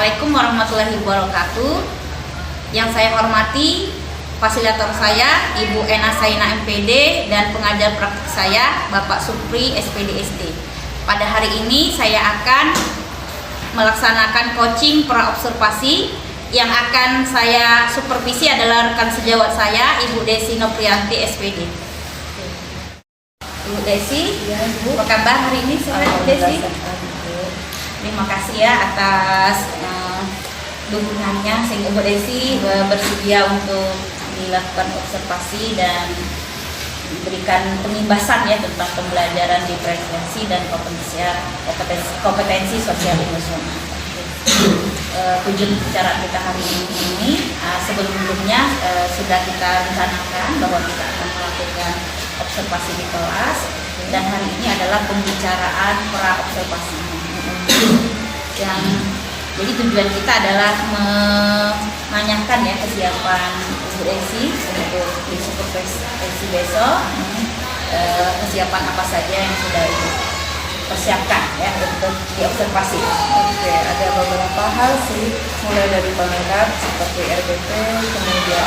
Assalamualaikum warahmatullahi wabarakatuh. Yang saya hormati fasilitator saya Ibu Ena Saina MPD dan pengajar praktik saya Bapak Supri SPD SD. Pada hari ini saya akan melaksanakan coaching praobservasi. Yang akan saya supervisi adalah rekan sejawat saya Ibu Desi Noprianti SPD. Ibu Desi, ya, Bu. apa kabar hari ini sore Desi? Terima kasih ya atas dukungannya sehingga Bu Desi bersedia untuk dilakukan observasi dan diberikan pengimbasan ya tentang pembelajaran di preferensi dan kompetensi sosial emosional. Tujuan bicara kita hari ini sebelumnya sudah kita rencanakan bahwa kita akan melakukan observasi di kelas dan hari ini adalah pembicaraan pra-observasi yang jadi tujuan kita adalah menanyakan ya kesiapan Ibu Desi untuk di supervisi besok, kesiapan apa saja yang sudah Ibu persiapkan ya untuk diobservasi. Oke, ada beberapa hal sih, mulai dari pelengkap seperti RBP, kemudian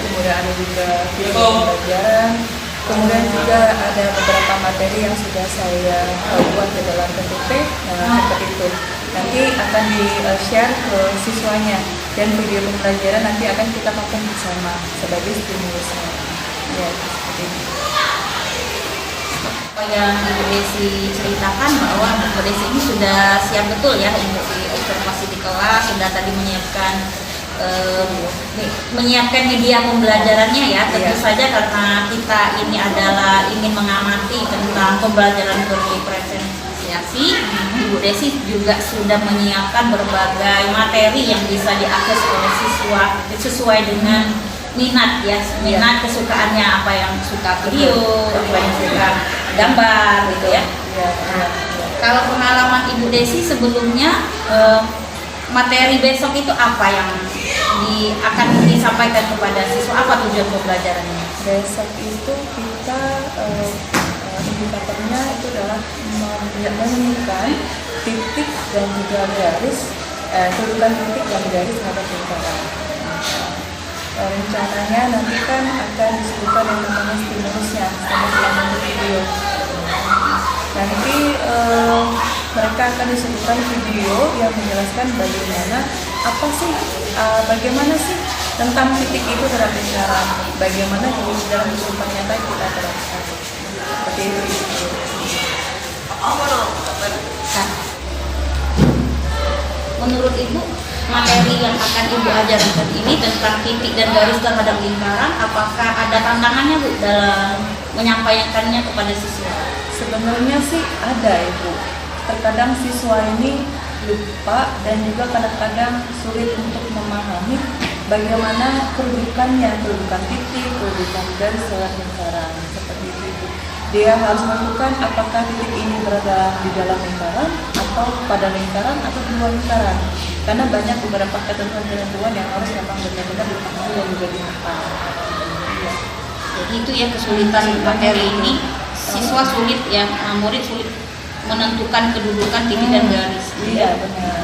kemudian ada juga video pembelajaran, kemudian juga ada beberapa materi yang sudah saya buat ke dalam PPT, seperti itu. Nanti akan di-share ke siswanya dan video pembelajaran nanti akan kita pakai bersama sebagai stimulusnya. Ya, seperti itu. Apa yang Ibu Desi ceritakan bahwa Ibu Desi ini sudah siap betul ya untuk diobservasi di kelas, sudah tadi menyiapkan media pembelajarannya ya. Tentu saja karena kita ini adalah ingin mengamati tentang pembelajaran berdiferensiasi, Ibu Desi juga sudah menyiapkan berbagai materi yang bisa diakses oleh siswa sesuai dengan minat ya, minat kesukaannya, apa yang suka video, apa yang suka gambar gitu ya. Nah, kalau pengalaman Ibu Desi sebelumnya, materi besok itu apa yang akan disampaikan kepada siswa, apa tujuan pembelajarannya? Besok itu kita indikatornya itu adalah menemukan titik dan juga garis, turunan titik dan garis terhadap lingkaran. Rencananya nanti kan akan disebutkan yang namanya stimulusnya selama video. Nanti mereka akan disebutkan video yang menjelaskan bagaimana sih tentang titik itu terhadap lingkaran, bagaimana di dalam kehidupan nyata kita terapkan. Seperti itu. Menurut Ibu, materi yang akan Ibu ajarkan ini tentang titik dan garis terhadap lingkaran, apakah ada tantangannya Bu dalam menyampaikannya kepada siswa? Sebenarnya sih ada Ibu. Terkadang siswa ini lupa dan juga kadang-kadang sulit untuk memahami bagaimana kedudukan titik, kedudukan garis terhadap lingkaran. Seperti itu Ibu. Dia harus menentukan apakah titik ini berada di dalam lingkaran atau pada lingkaran atau di luar lingkaran. Karena banyak beberapa ketentuan yang harus memang benar-benar dipahami dan juga dihafal. Ya. Jadi itu ya kesulitan materi ini, siswa sulit ya, murid sulit menentukan kedudukan titik dan garis. Iya benar.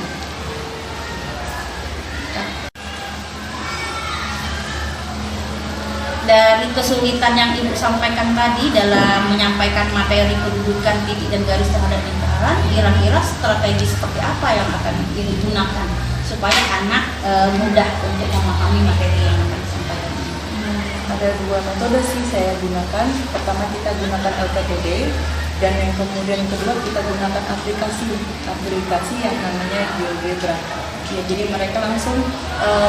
Dari kesulitan yang Ibu sampaikan tadi dalam menyampaikan materi kedudukan titik dan garis terhadap lingkaran, kira-kira strategi seperti apa yang akan Ibu gunakan supaya anak mudah untuk memahami materi yang akan disampaikan? Ada dua metode sih saya gunakan. Pertama kita gunakan LPTD dan yang kemudian kedua kita gunakan aplikasi yang namanya GeoGebra. Ya, jadi mereka langsung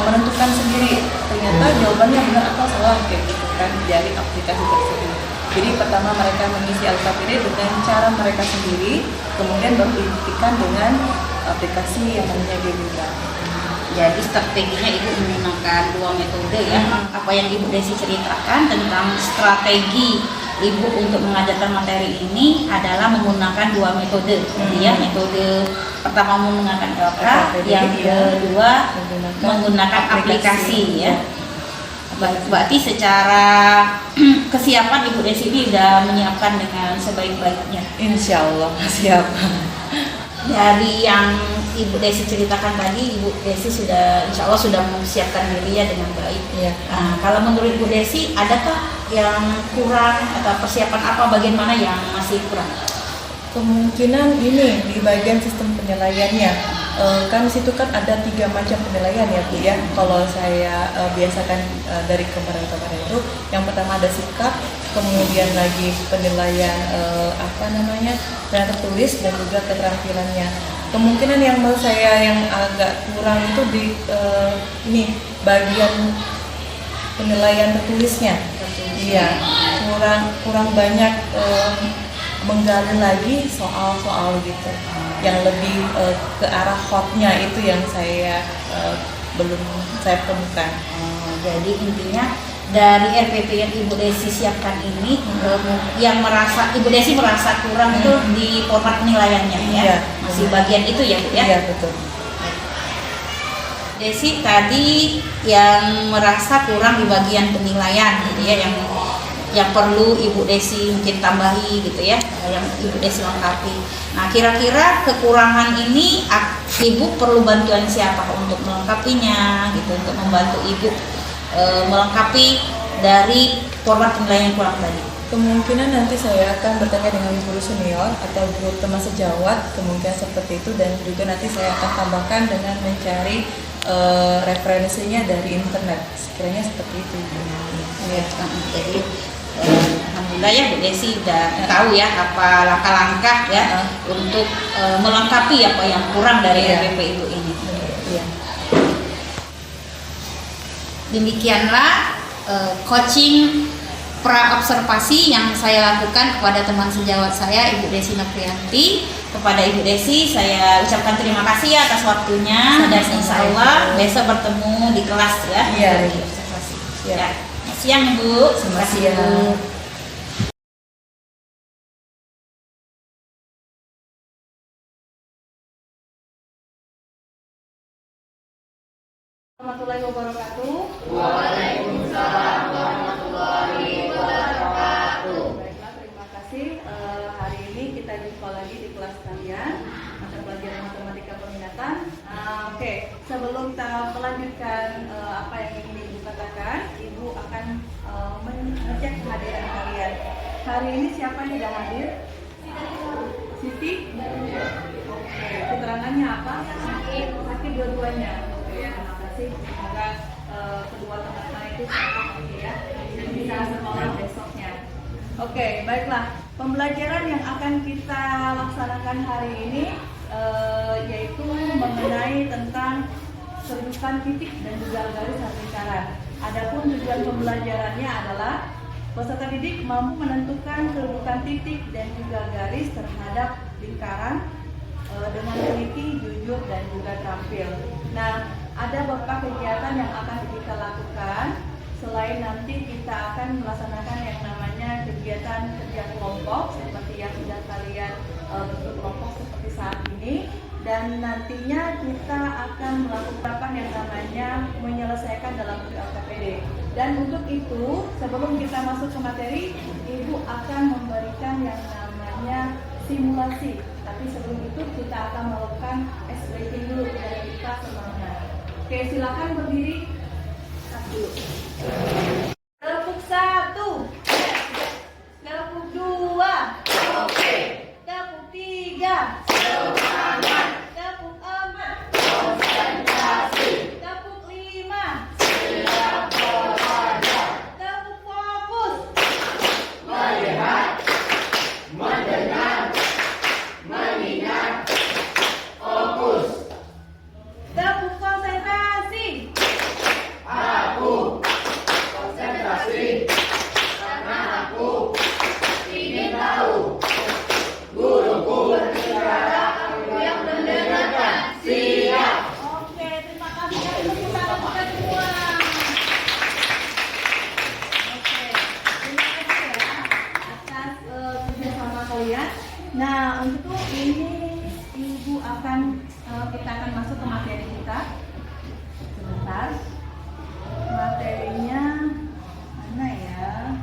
menentukan sendiri ternyata jawabannya benar atau salah kayak gitu kan dari aplikasi tersebut. Jadi pertama mereka mengisi LPTD dengan cara mereka sendiri, kemudian baru dibuktikan dengan aplikasi yang namanya GeoGebra. Jadi strateginya Ibu menggunakan dua metode ya. Apa yang Ibu Desi ceritakan tentang strategi Ibu untuk mengajarkan materi ini adalah menggunakan dua metode. Jadi ya, metode pertama menggunakan LK, yang kedua menggunakan aplikasi ya. Berarti secara kesiapan Ibu Desi ini sudah menyiapkan dengan sebaik-baiknya. Insya Allah siap. dari yang Ibu Desi ceritakan tadi, Ibu Desi sudah insya Allah sudah mempersiapkan diri ya dengan baik. Iya. Nah, kalau menurut Ibu Desi, adakah yang kurang atau persiapan apa, bagian mana yang masih kurang? Kemungkinan ini di bagian sistem penilaiannya. Kan situ kan ada 3 macam penilaian ya Bu ya. Kalau saya biasakan dari kemarin-kemarin itu, yang pertama ada sikap, kemudian lagi penilaian penilaian tertulis dan juga keterampilannya. Kemungkinan yang menurut saya yang agak kurang itu di ini bagian penilaian tertulisnya. Iya, kurang banyak menggali lagi soal-soal gitu yang lebih ke arah hotnya, itu yang saya belum saya temukan. Jadi intinya dari RPP yang Ibu Desi siapkan ini, yang Ibu Desi merasa kurang itu di format penilaiannya ya. Iya. Masih bagian itu ya Bu ya. Iya betul. Desi tadi yang merasa kurang di bagian penilaian gitu ya, yang perlu Ibu Desi mungkin tambahi gitu ya, yang Ibu Desi lengkapi. Nah, kira-kira kekurangan ini Ibu perlu bantuan siapa untuk melengkapinya gitu, untuk membantu Ibu melengkapi dari format penilaian yang kurang tadi? Kemungkinan nanti saya akan bertanya dengan guru senior atau guru teman sejawat, kemungkinan seperti itu, dan juga nanti saya akan tambahkan dengan mencari referensinya dari internet, sekiranya seperti itu. Ya, jadi alhamdulillah ya Bu Desi udah tahu ya apa langkah-langkah ya untuk melengkapi apa yang kurang dari RPP Ibu ini. Iya. Demikianlah coaching pra-observasi yang saya lakukan kepada teman sejawat saya, Ibu Desi Nofrianti. Kepada Ibu Desi saya ucapkan terima kasih ya atas waktunya, dan insya Allah besok bertemu di kelas ya. Iya. Observasi. Iya. Ya. Siang Bu. Terima kasih Bu. Warahmatullahi wabarakatuh. Waalaikumsalam warahmatullahi wabarakatuh. Baiklah, terima kasih. Hari ini kita jumpa lagi di kelas kalian, mata pelajaran matematika peminatan. Oke, sebelum kita melanjutkan apa yang ingin Ibu katakan, Ibu akan mengecek kehadiran kalian. Hari ini siapa yang tidak hadir? Siti? Oke, keterangannya apa? Sakit dua-duanya. Terima kasih. Semoga kedua teman-teman itu sehat ya, dan bisa sekolah besoknya. Oke, baiklah. Pembelajaran yang akan kita laksanakan hari ini yaitu mengenai tentang kedudukan titik dan juga garis lingkaran. Adapun tujuan pembelajarannya adalah peserta didik mampu menentukan kedudukan titik dan juga garis terhadap lingkaran dengan teliti, jujur, dan juga terampil. Nah, ada beberapa kegiatan yang akan kita lakukan. Selain nanti kita akan melaksanakan yang namanya kegiatan kerja kelompok seperti yang sudah kalian bentuk kelompok seperti saat ini, dan nantinya kita akan melakukan yang namanya menyelesaikan dalam bentuk LKPD. Dan untuk itu, sebelum kita masuk ke materi, Ibu akan memberikan yang namanya simulasi. Tapi sebelum itu kita akan melakukan ice breaking dulu dari kita semuanya. Oke, silakan berdiri. Dulu. Tepuk 1. Tepuk 2. Oke. Tepuk 3. Semangat. Tepuk 4. Konsentrasi. Tepuk 5. Siap bekerja. Tepuk fokus. Melihat. Mendengar. Mengingat. Fokus. Tepuk konsentrasi. Aku konsentrasi karena aku ingin tahu. Guruku berbicara, aku yang mendengarkan. Siap. Oke, terima kasih ya, tepuk tangan kita semua. Oke, terima kasih ya atas kerjasama kalian. Nah, untuk ini Ibu kita akan masuk ke materi kita. Sebentar. Materinya mana ya?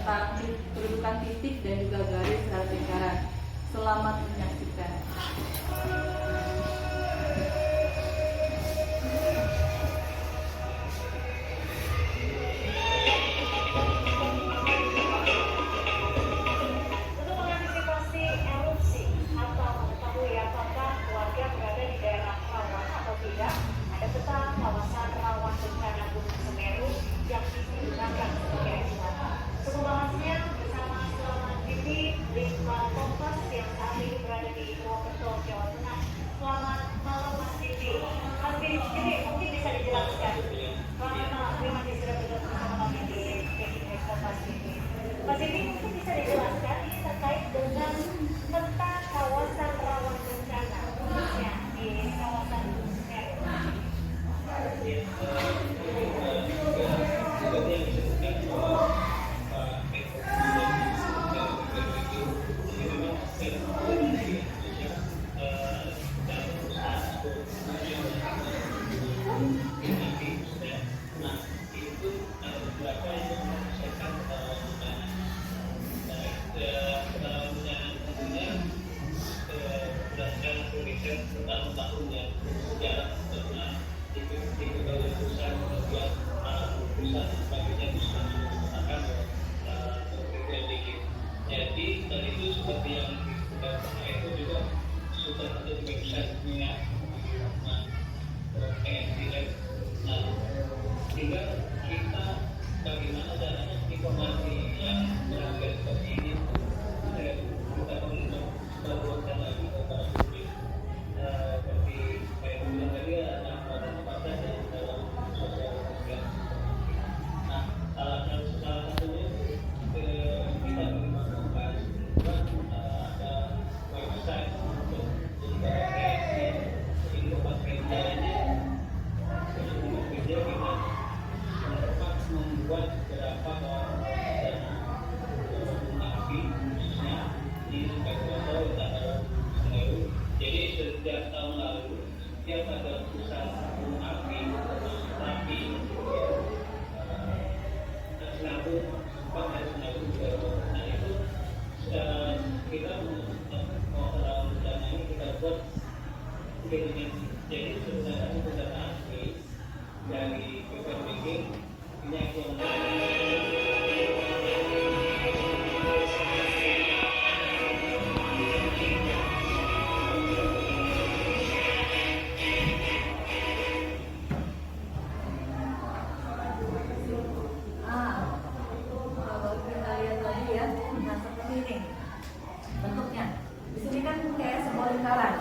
tentang kedudukan titik dan juga garis dalam lingkaran. Selamat menyaksikan. Untuk mengantisipasi erupsi atau mengetahui apakah warga berada di daerah rawan atau tidak, ada peta kawasan rawan bencana Gunung Semeru yang digunakan sebagai acuan. Untuk membahasnya bersama Selamat Bibi, Litbang Kompas yang saat ini berada di Purwokerto, Jawa Tengah. Selamat malam Mas Bibi. Mas Bibi sendiri mungkin bisa dijelaskan. Selamat malam, terima kasih sudah bergabung bersama kami di Teknik Kompas Bibi. Mas Bibi mungkin bisa dijelaskan ini terkait dengan peta kawasan rawan bencana khususnya di kawasan Gunung Semeru. Jadi tadi itu seperti yang kita itu juga sudah ada di website-nya, nah, tinggal kita bagaimana caranya informasi yang beragam seperti ini kita membuatkan lagi kepada publik. Seperti saya bilang tadi ada apa saja dalam sosial media. Nah, salah satunya kita menggunakan ada website untuk jadi ini pakai ini kita membuat beberapa nabi khususnya di Kabupaten Utara Semeru. Jadi sejak tahun lalu setiap ada pusat api Semeru nah itu kita mau rencana ini kita buat jadi sebenarnya pusat api dari PPBG ini yang Kalau kita lihat lagi ya, nah seperti ini bentuknya. Di sini kan kayak sebuah lingkaran.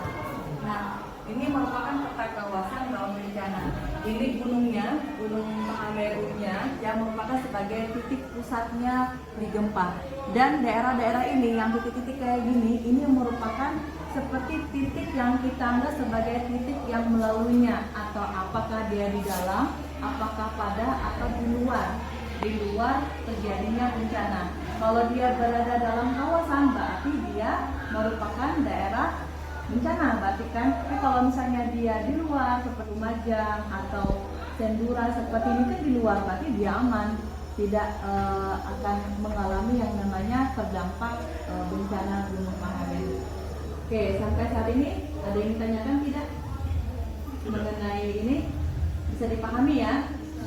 Nah, ini merupakan peta kawasan rawan bencana. Ini gunungnya, Gunung Semerunya yang merupakan sebagai titik pusatnya di gempa. Dan daerah-daerah ini yang titik-titik kayak gini, ini merupakan seperti titik yang kita anggap sebagai titik yang melaluinya, atau apakah dia di dalam, apakah pada atau di luar terjadinya bencana. Kalau dia berada dalam kawasan berarti dia merupakan daerah bencana, berarti kan. Tapi kalau misalnya dia di luar seperti Lumajang atau Sendura seperti ini kan di luar, berarti dia aman, tidak akan mengalami yang namanya terdampak bencana Gunung Semeru. Oke, sampai saat ini ada yang ditanyakan tidak mengenai ini? Bisa dipahami ya?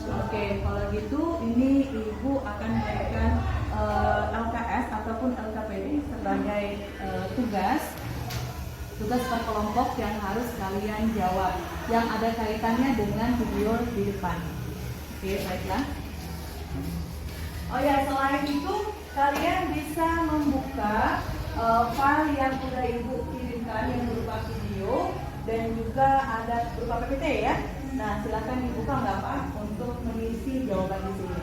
Oke, kalau gitu ini Ibu akan memberikan LKS ataupun LKPD sebagai tugas per kelompok yang harus kalian jawab, yang ada kaitannya dengan video di depan. Oke, baiklah. Oh ya, selain itu kalian bisa membuka file yang sudah Ibu kirimkan yang berupa video dan juga ada berupa PPT ya. Nah, silakan dibuka nggak Pak untuk mengisi jawaban di sini.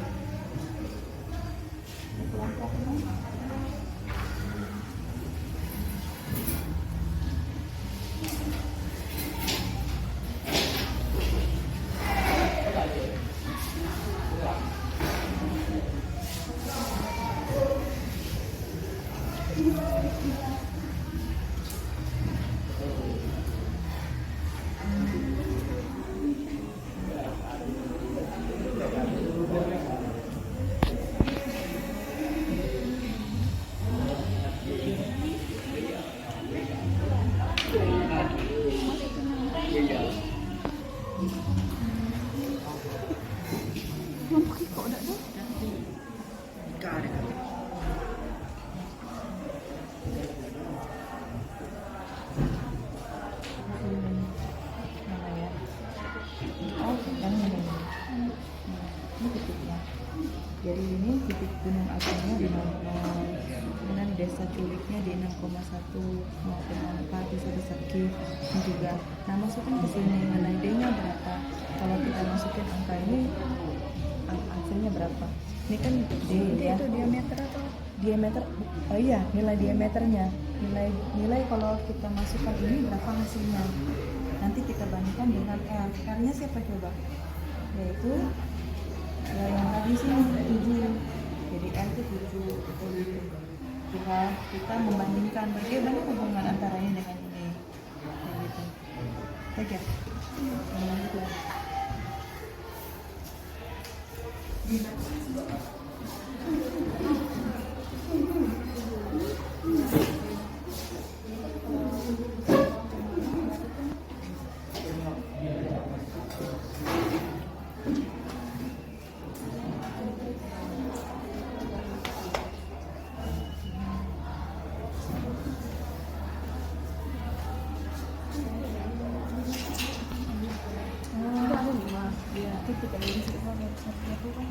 Gunung Agungnya di 0,0, kemudian Desa Culiknya di 6,1, maupun Manfaat Desa Besaki ini juga. Nah masukin ke sini nilai D-nya berapa. Kalau kita masukin angka ini hasilnya berapa. Ini kan D ya. Itu diameter atau Diameter, oh iya nilai diameternya. Nilai kalau kita masukkan ini berapa hasilnya. Nanti kita bandingkan dengan R. R-nya siapa coba? Yaitu yang tadi sini 7. Jadi R itu 7 betul itu. Kita membandingkan bagaimana hubungan antara ini dengan ini. Kayak gitu. Saja. Gitu. Ya, itu kita ini banget. Satu kan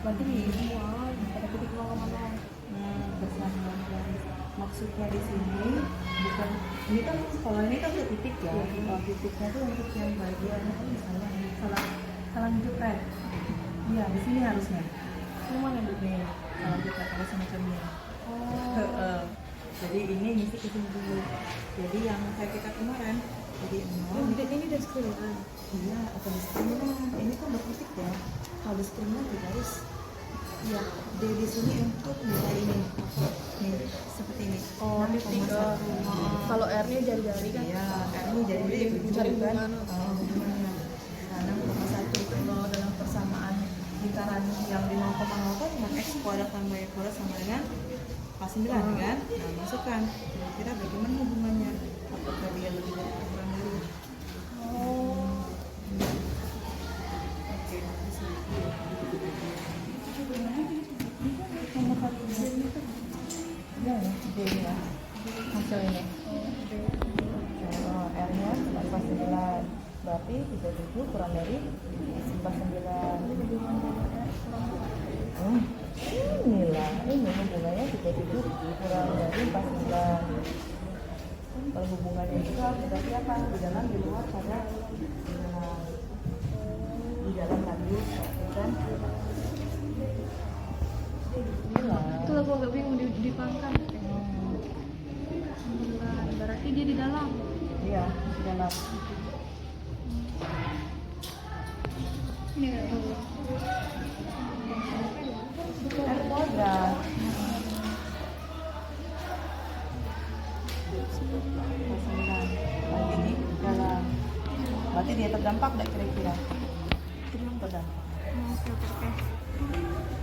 berarti di semua pada titik 0,0. Nah, bersama garis. Maksudnya di sini bukan ini kan kalau ini kan titik ya. Kalau titiknya itu untuk yang bagian misalnya salah jepret. Iya, di sini harusnya. Ini mana nih? Salah jepret ada semacamnya. Oh. Jadi ini ngisi ke sini dulu. Jadi yang kayak kita kemarin jadi ini udah screenan. iya, atau di screenan. Ini kan bertitik ya. Kalau di screenan di garis. Iya, di sini untuk nilai ini. Nih, seperti ini. Oh, titik. Kalau R-nya jari-jari kan? Iya, R-nya jadi Mencari hubungan. hubungannya. Nah, 6,1 itu kalau dalam persamaan lingkaran yang di 0,0 kan dengan X kuadrat tambah Y kuadrat sama dengan K9 kan? Nah, masukkan. Kira-kira bagaimana hubungannya? Apakah dia lebih dari kurang dari? Oke, nomor satu ya, D ya, hasil ini. R-nya 49, berarti 37 kurang dari 49. Inilah, ini hubungannya 37 kurang dari 49. Kalau hubungannya itu berarti apa? Di dalam, di luar, pada di dalam radius, kan? Itulah gua agak bingung di pangkat. Berarti dia di dalam. Iya, di dalam. Ini nggak tahu. R kuadrat. Lagi di dalam. Berarti dia terdampak nggak kira-kira? Terdampak. Oke.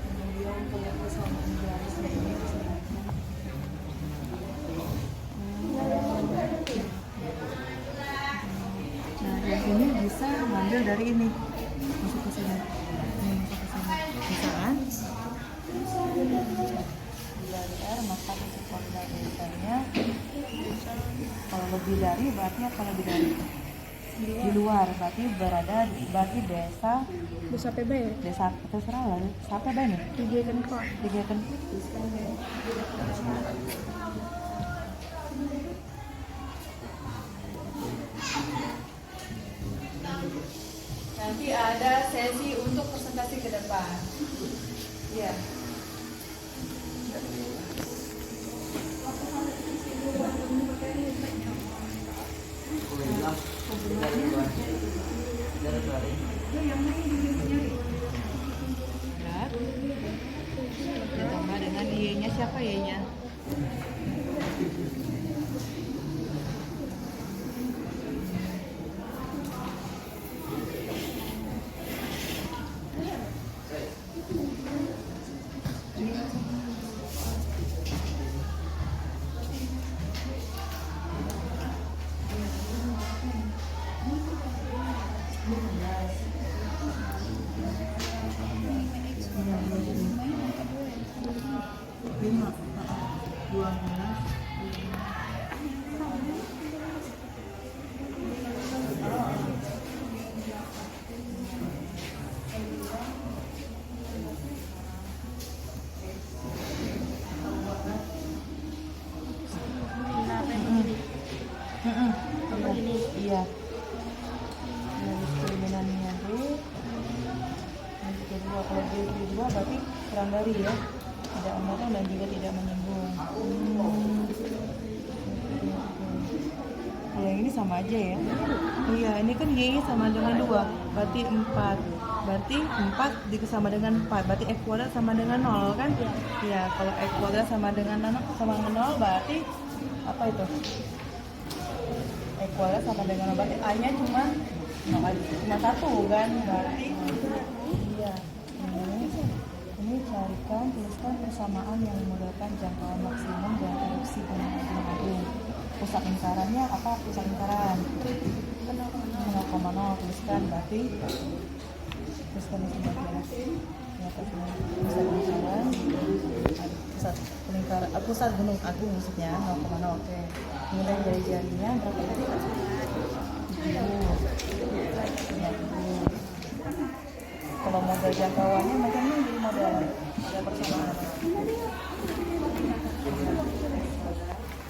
Kemudian untuk persamaan garisnya ini nah, yang ini bisa ngambil dari ini, masuk ke sini. Ini masuk ke sini. Bisa kan? Dari R maka support dari R-nya. Kalau lebih dari berarti apa lebih dari? Di luar berarti berarti desa PB ya? desa terserah lah. Siapa dah nih? Kegiatan kok. Kegiatan nanti ada sesi untuk presentasi ke depan. Iya. Ditambah dengan Y-nya siapa Y-nya? Lima, 12. sorry ya, tidak memotong dan juga tidak menyinggung. Kalau yang ini sama aja ya. Iya, ini kan Y sama dengan 2, berarti 4. Berarti 4 sama dengan 4, berarti X kuadrat sama dengan 0 kan? Iya, kalau X kuadrat sama dengan 0 berarti apa itu? X kuadrat sama dengan 0, berarti A-nya cuma 1 kan? Berarti iya. Ini carikan, tuliskan persamaan yang memudahkan jangkauan maksimum dan erupsi gunung agung. Pusat lingkarannya apa? Pusat lingkaran 0,0, tuliskan, berarti tuliskan di sini aja. Di atas ini pusat lingkaran, pusat gunung agung maksudnya 0,0. Oke. Kemudian jari-jarinya berapa tadi? 7. Kalau model jangkauannya macam ini jadi model persamaan.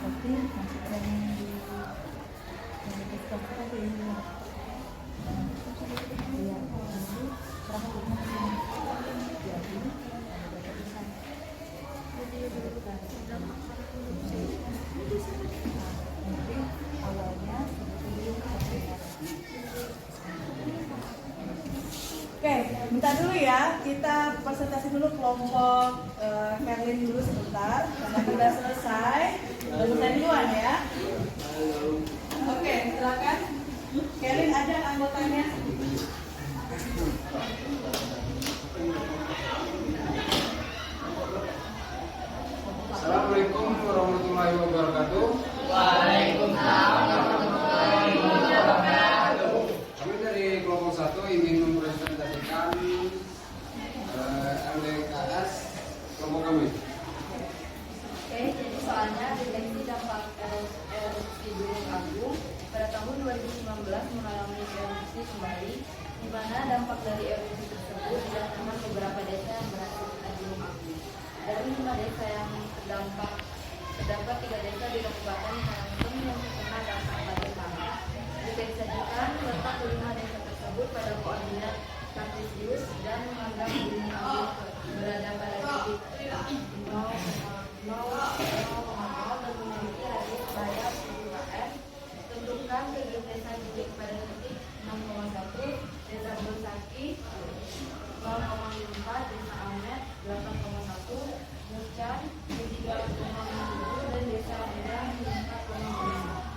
Tapi masukkan di seperti ini. Iya, awalnya Oke, minta dulu ya, kita presentasi dulu kelompok Kerlin dulu sebentar, karena sudah selesai duluan ya. Oke, silakan. Kerlin ada anggotanya. Assalamualaikum warahmatullahi wabarakatuh. Kami dari kelompok 1 ingin mempresentasikan LDKS kelompok kami. Oke, jadi soalnya deteksi dampak erupsi Gunung Agung pada tahun 2019 mengalami erupsi kembali, di mana dampak dari erupsi tersebut dirasakan beberapa desa yang berada di Gunung Agung. Dari 5 desa yang terdampak, terdapat 3 desa di Kabupaten Karangasem yang terkena dampak banjir parah. Disajikan letak kelima desa tersebut pada koordinat kartesius dan menganggap Gunung Agung berada pada titik 0,0 dan memiliki radius bayar 10 km. Tentukan ke desa titik pada titik 6,1, desa Bonsaki 0,4, desa Amet 8,1, Mucan 3,7 dan desa Udang 4,5.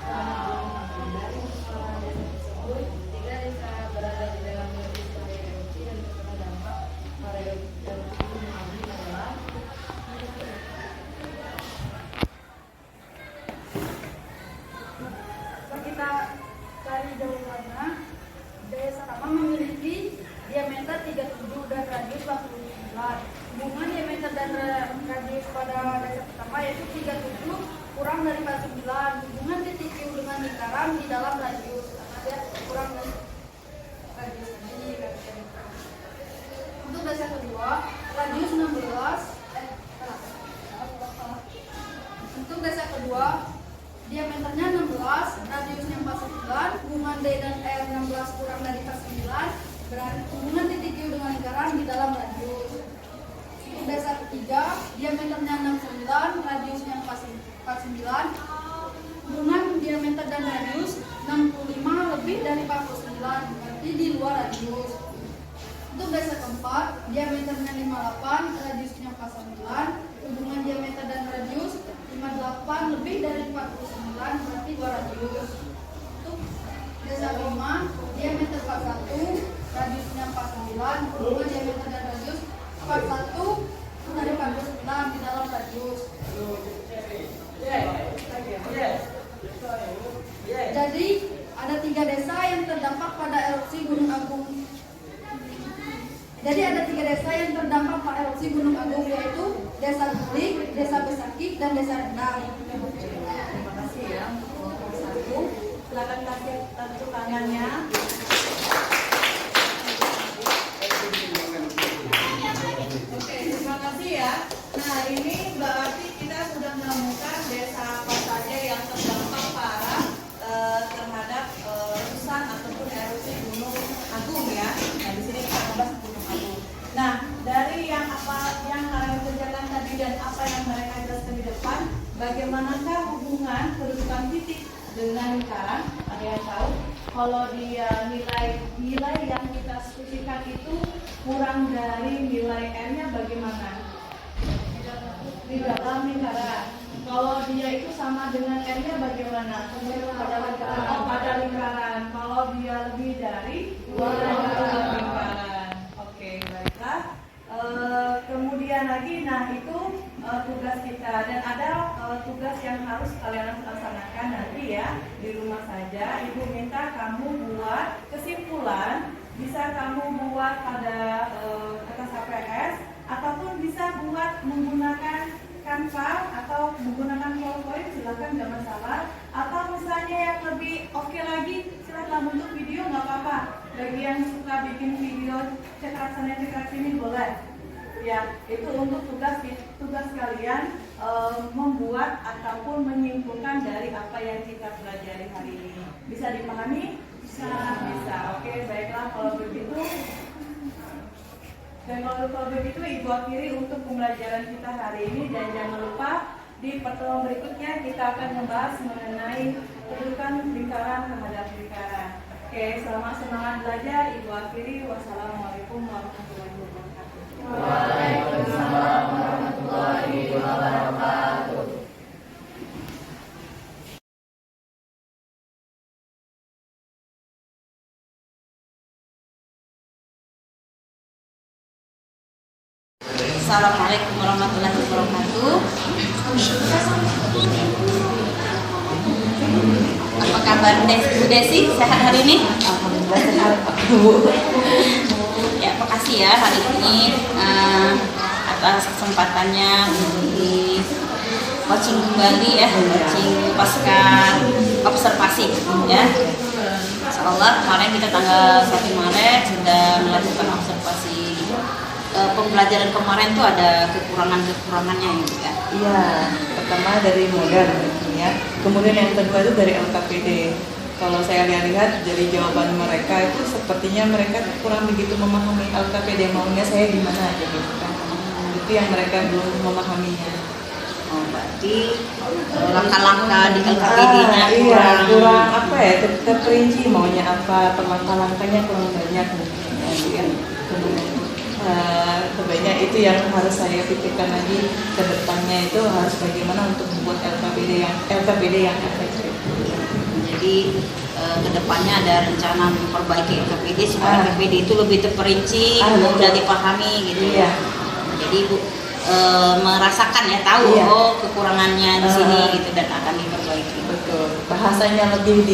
Dari kepala desa tersebut, 3 desa berada di dalam radius bahaya erupsi dan terkena dampak pada erupsi Gunung Agung adalah kita cari jawabannya. Desa Kamang memiliki diameter 37 dan radius 49. Hubungan diameter dan radius pada desa pertama yaitu 37 kurang dari 49. Hubungan titik Q dengan lingkaran di dalam radius, karena dia kurang dari radius tadi. Untuk desa kedua, radius 16. Untuk desa kedua, diameternya 16, radiusnya 49, hubungan D dan R 16 kurang dari 49, berarti hubungan titik Q dengan lingkaran di dalam radius. Untuk desa ketiga, diameternya 69, radiusnya 49, hubungan diameter dan radius 65 lebih dari 49, berarti di luar radius. Untuk desa keempat, diameternya 58, radiusnya 49, hubungan diameter dan radius 58 lebih dari 49, berarti 2 radius. Untuk desa 5, diameter 41, radiusnya 49, hubungan diameter dan radius 41 dari 49 di dalam radius. Jadi ada 3 desa yang terdampak pada erupsi Gunung Agung. Jadi ada 3 desa yang terdampak pada erupsi Gunung Agung, yaitu Desa Gulik, Desa Besakik, dan Desa Rendang. Terima kasih ya untuk kelompok 1. Silakan kasih tepuk tangannya. Oke, terima kasih ya. Nah, ini berarti kita sudah menemukan desa apa saja yang terdampak parah terhadap letusan ataupun erupsi Gunung Agung ya. Nah, di sini kita membahas Gunung Agung. Nah, dari yang apa yang kemudian apa yang mereka jelaskan di depan, bagaimanakah hubungan kedudukan titik dengan lingkaran? Ada yang tahu? Kalau dia nilai yang kita spesifikkan itu kurang dari nilai n-nya bagaimana? Di dalam lingkaran. Kalau dia itu sama dengan n-nya bagaimana? Pada lingkaran. Kalau dia lebih dari lingkaran. Oke, baiklah. Kemudian lagi, nah itu tugas kita, dan ada tugas yang harus kalian laksanakan nanti ya di rumah saja. Ibu minta kamu buat kesimpulan, bisa kamu buat pada kertas HPS ataupun bisa buat menggunakan Canva atau menggunakan PowerPoint, silakan, nggak masalah. Atau misalnya yang lebih oke lagi, silakan bentuk video, nggak apa-apa. Bagi yang suka bikin video cekrek sana cekrek sini boleh. Ya, itu untuk tugas kalian membuat ataupun menyimpulkan dari apa yang kita pelajari hari ini. Bisa dipahami? Bisa. Oke, baiklah kalau begitu. Dan kalau begitu Ibu akhiri untuk pembelajaran kita hari ini, dan jangan lupa di pertemuan berikutnya kita akan membahas mengenai kedudukan lingkaran terhadap lingkaran. Oke, selamat semangat belajar. Ibu akhiri. Wassalamualaikum warahmatullahi wabarakatuh. Waalaikumsalam warahmatullahi wabarakatuh. Assalamualaikum warahmatullahi wabarakatuh. Apa kabar Bu Desi? Sehat hari ini? Alhamdulillah sehat Pak Bu. Ya, makasih ya hari ini atas kesempatannya untuk di coaching kembali ya, coaching pasca observasi ya. Insyaallah kemarin kita tanggal 1 Maret sudah melakukan observasi. Pembelajaran kemarin tuh ada kekurangannya ya. Iya, pertama dari modal ya. Kemudian yang kedua itu dari LKPD. Kalau saya lihat dari jawaban mereka itu sepertinya mereka kurang begitu memahami LKPD, maunya saya gimana gitu kan. Itu yang mereka belum memahaminya. Oh, berarti langkah-langkah di LKPD-nya kurang apa ya, terperinci maunya apa, langkah-langkahnya kurang banyak mungkin ya. Sebenarnya itu yang harus saya pikirkan lagi ke depannya, itu harus bagaimana untuk membuat LKPD yang efektif. Jadi kedepannya ada rencana memperbaiki LKPD supaya LKPD itu lebih terperinci, mudah dipahami gitu ya. Jadi Ibu merasakan ya, tahu kekurangannya di sini gitu dan akan diperbaiki. Betul. Bahasanya lebih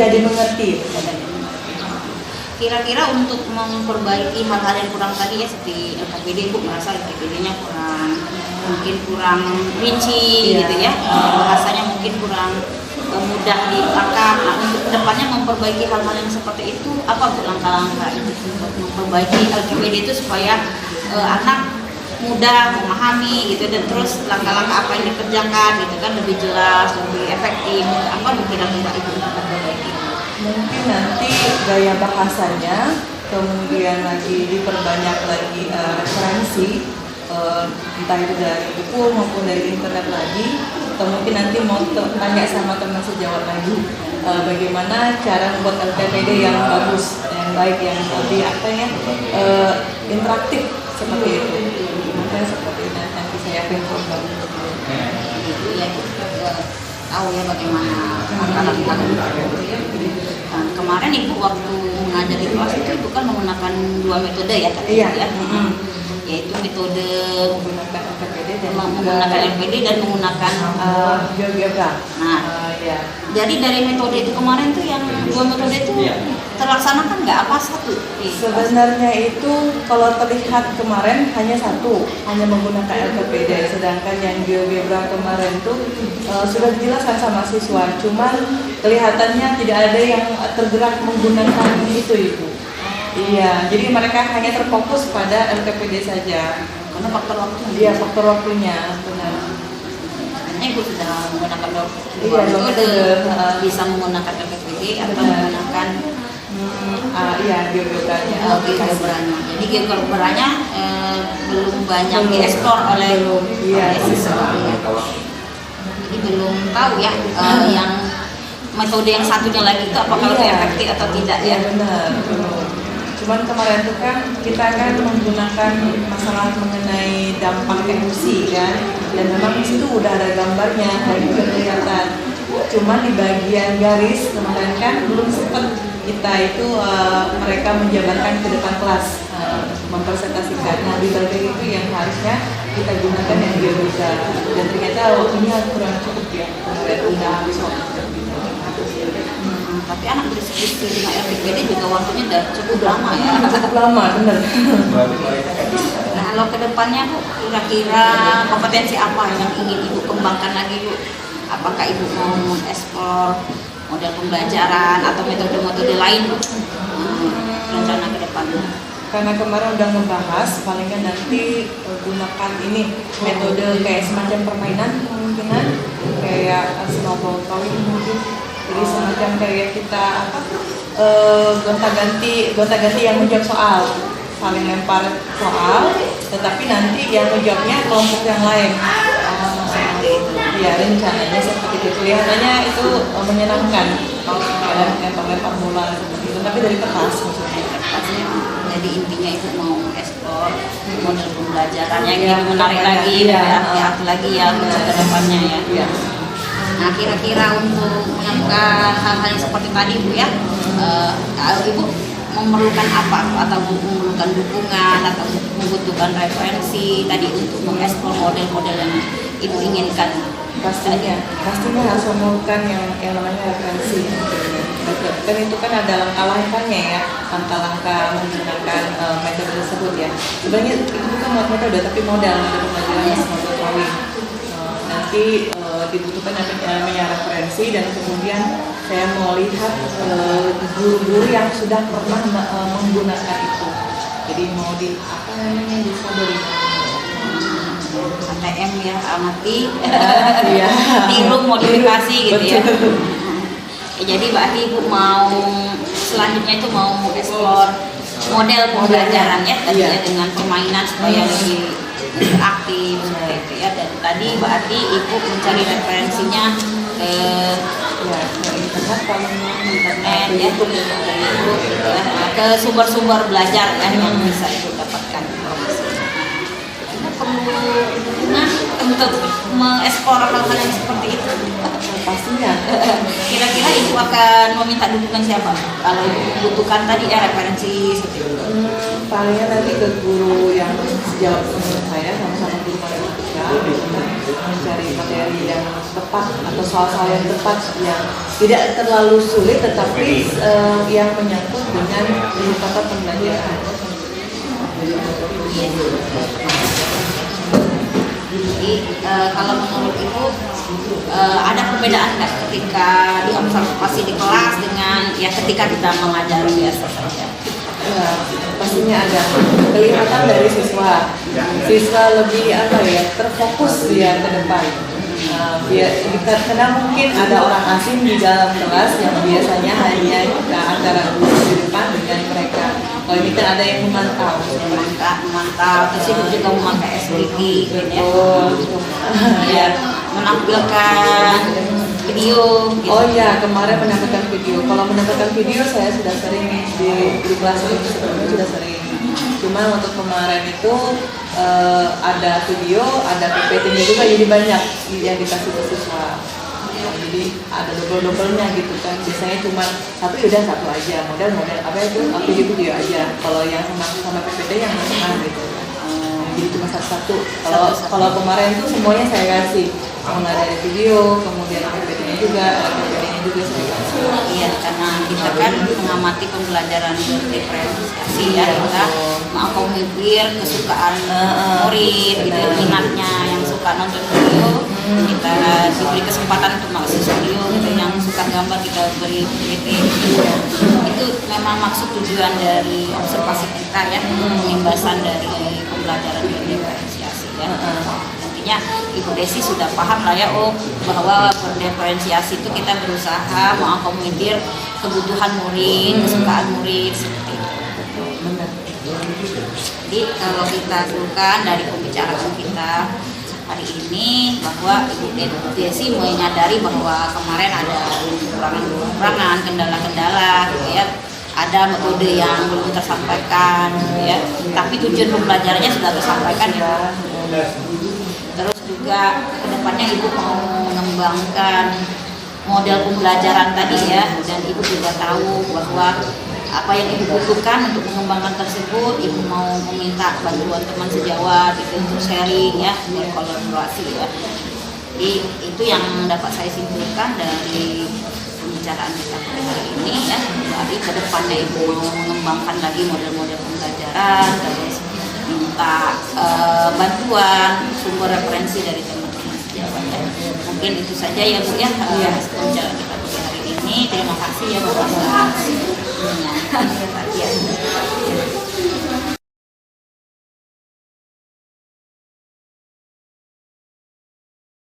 dimengerti. Kira-kira untuk memperbaiki hal-hal yang kurang tadi ya, seperti LKPD, Ibu merasa LKPD-nya mungkin kurang rinci gitu ya, bahasanya mungkin kurang mudah ditangkap. Nah, untuk kedepannya memperbaiki hal-hal yang seperti itu, apa Bu langkah-langkah itu untuk memperbaiki LKPD itu supaya anak mudah memahami gitu, dan terus langkah-langkah apa yang dikerjakan gitu kan lebih jelas, lebih efektif. Apa kira-kira Ibu untuk memperbaiki? Mungkin nanti gaya bahasanya, kemudian lagi diperbanyak lagi referensi, entah itu dari buku maupun dari internet lagi, atau mungkin nanti mau tanya sama teman sejawat lagi bagaimana cara membuat LKPD yang bagus, yang baik, yang lebih interaktif seperti itu. Mungkin seperti itu nanti saya akan coba. Gitu ya, kita tahu ya bagaimana langkah-langkah. Nah, kemarin Ibu waktu mengajar di kelas itu Ibu kan menggunakan 2 metode ya tadi ya. Yaitu metode menggunakan LKPD dan menggunakan GeoGebra. Nah, jadi dari metode itu kemarin tuh yang 2 metode itu terlaksanakan nggak apa satu? Sebenarnya itu kalau terlihat kemarin hanya menggunakan LKPD, sedangkan yang GeoGebra kemarin tuh sudah dijelaskan sama siswa, cuman kelihatannya tidak ada yang tergerak menggunakan itu. Iya, jadi mereka hanya terfokus pada LKPD saja. Karena faktor waktunya. Iya, faktor waktunya, benar. Makanya Ibu sudah menggunakan metode, bisa menggunakan LKPD atau menggunakan Iya, geogebranya. Geogebranya. Jadi geogebranya belum banyak dieksplor oleh siswa. Jadi belum tahu ya yang metode yang satunya lagi itu apakah lebih efektif atau tidak ya. Benar. Cuman kemarin itu kan kita kan menggunakan masalah mengenai dampak erupsi kan, dan memang di situ udah ada gambarnya dan juga kelihatan. Cuman di bagian garis kemarin kan belum sempat kita itu mereka menjabarkan ke depan kelas mempresentasikan. Nah di bagian itu yang harusnya kita gunakan yang geometri, dan ternyata waktunya kurang cukup ya, kemarin udah habis waktu. Tapi anak berdiskusi dengan RPPD juga waktunya udah cukup lama ya. Cukup lama, benar. Nah, kalau kedepannya Bu, kira-kira kompetensi apa yang ingin Ibu kembangkan lagi Bu? Apakah Ibu mau mengeksplor model pembelajaran atau metode-metode lain Bu? Rencana kedepannya? Karena kemarin udah ngebahas, palingan nanti gunakan ini metode kayak semacam permainan kemungkinan, kayak snowball throwing mungkin. Jadi semacam kayak kita gonta-ganti yang menjawab soal, saling lempar soal, tetapi nanti yang menjawabnya kelompok yang lain. Ya rencananya seperti itu, kelihatannya itu menyenangkan. Lempar-lempar bola seperti itu, tapi dari kertas maksudnya. Jadi intinya itu mau ekspor model pembelajarannya yang menarik lagi, hati-hati lagi ya untuk kedepannya ya. Nah kira-kira untuk melakukan hal-hal yang seperti tadi Bu ya, Ibu memerlukan apa atau memerlukan dukungan atau membutuhkan referensi tadi untuk mengeksplor model-model yang Ibu inginkan? Pastinya harus memerlukan yang namanya referensi. Dan itu kan ada langkah-langkahnya ya, langkah-langkah menggunakan metode tersebut ya. Sebenarnya itu bukan metode tapi model pembelajaran model drawing. Nanti dibutuhkan namanya referensi, dan kemudian saya mau lihat guru-guru yang sudah pernah menggunakan itu. Jadi mau disodori ATM ya, amati, tiru modifikasi gitu ya. Jadi berarti Ibu mau selanjutnya itu mau eksplor model pembelajaran ya tadi ya, dengan permainan supaya lebih interaktif seperti itu ya. Dan tadi berarti Ibu mencari referensinya ke internet ya, ke sumber-sumber belajar ya yang bisa Ibu dapatkan informasinya. Kita perlu dukungan untuk mengeksplor hal-hal yang seperti itu. Pastinya. Kira-kira Ibu akan meminta dukungan siapa? Kalau Ibu membutuhkan tadi ya referensi seperti itu. Palingnya nanti ke guru yang sejauh menurut saya sama-sama guru matematika mencari materi yang tepat atau soal-soal yang tepat yang tidak terlalu sulit tetapi yang menyangkut dengan indikator pembelajaran. Jadi kalau menurut Ibu ada perbedaan nggak ketika diobservasi di kelas dengan ya ketika kita mengajar biasa saja? Ya, pastinya ada kelihatan dari siswa lebih terfokus dia ke depan. Karena mungkin ada orang asing di dalam kelas yang biasanya hanya kita antara guru di depan dengan mereka. Kalau ini kan ada yang memantau, terus Ibu juga memakai SPP gitu ya. Ya, menampilkan video gitu. Oh iya, kemarin menampilkan video. Kalau menampilkan video saya sudah sering di kelas ini sebelumnya sudah sering. Cuma untuk kemarin itu ada video, ada PPT-nya juga, jadi banyak yang dikasih ke siswa. Jadi ada double-doublenya gitu kan. Biasanya cuma satu aja, model-model apa itu video aja. Kalau yang sama PPT yang mana gitu. Jadi cuma satu-satu. Kalau kemarin tuh semuanya saya kasih. Mulai dari video, kemudian PPT-nya juga, PPT-nya juga saya kasih. Iya, karena kita kan mengamati pembelajaran berdiferensiasi ya, kita mengakomodir kesukaan murid, gitu, minatnya yang suka nonton video, kita diberi kesempatan untuk mengakses video, gitu, yang suka gambar kita beri PPT. Gitu. Itu memang maksud tujuan dari observasi kita ya, pengimbasan dari pembelajaran berdiferensiasi ya. Nantinya Ibu Desi sudah paham lah ya, bahwa berdiferensiasi itu kita berusaha mengakomodir kebutuhan murid, kesukaan murid seperti itu. Jadi kalau kita simpulkan dari pembicaraan kita hari ini bahwa Ibu Desi menyadari bahwa kemarin ada kekurangan-kekurangan, kendala-kendala gitu ya. Ada metode yang belum tersampaikan gitu ya. Tapi tujuan pembelajarannya sudah tersampaikan ya. Terus juga kedepannya Ibu mau mengembangkan model pembelajaran tadi ya, dan Ibu juga tahu bahwa apa yang Ibu butuhkan untuk mengembangkan tersebut. Ibu mau meminta bantuan teman sejawat itu untuk sharing ya, berkolaborasi ya. Jadi itu yang dapat saya simpulkan dari pembicaraan kita pada hari ini ya. Jadi ke depannya Ibu mau mengembangkan lagi model-model pembelajaran, terus minta bantuan sumber referensi dari teman-teman sejawat ya. Mungkin itu saja ya Bu ya, pembicaraan kita pada hari ini. Terima kasih ya Bu atas perhatian.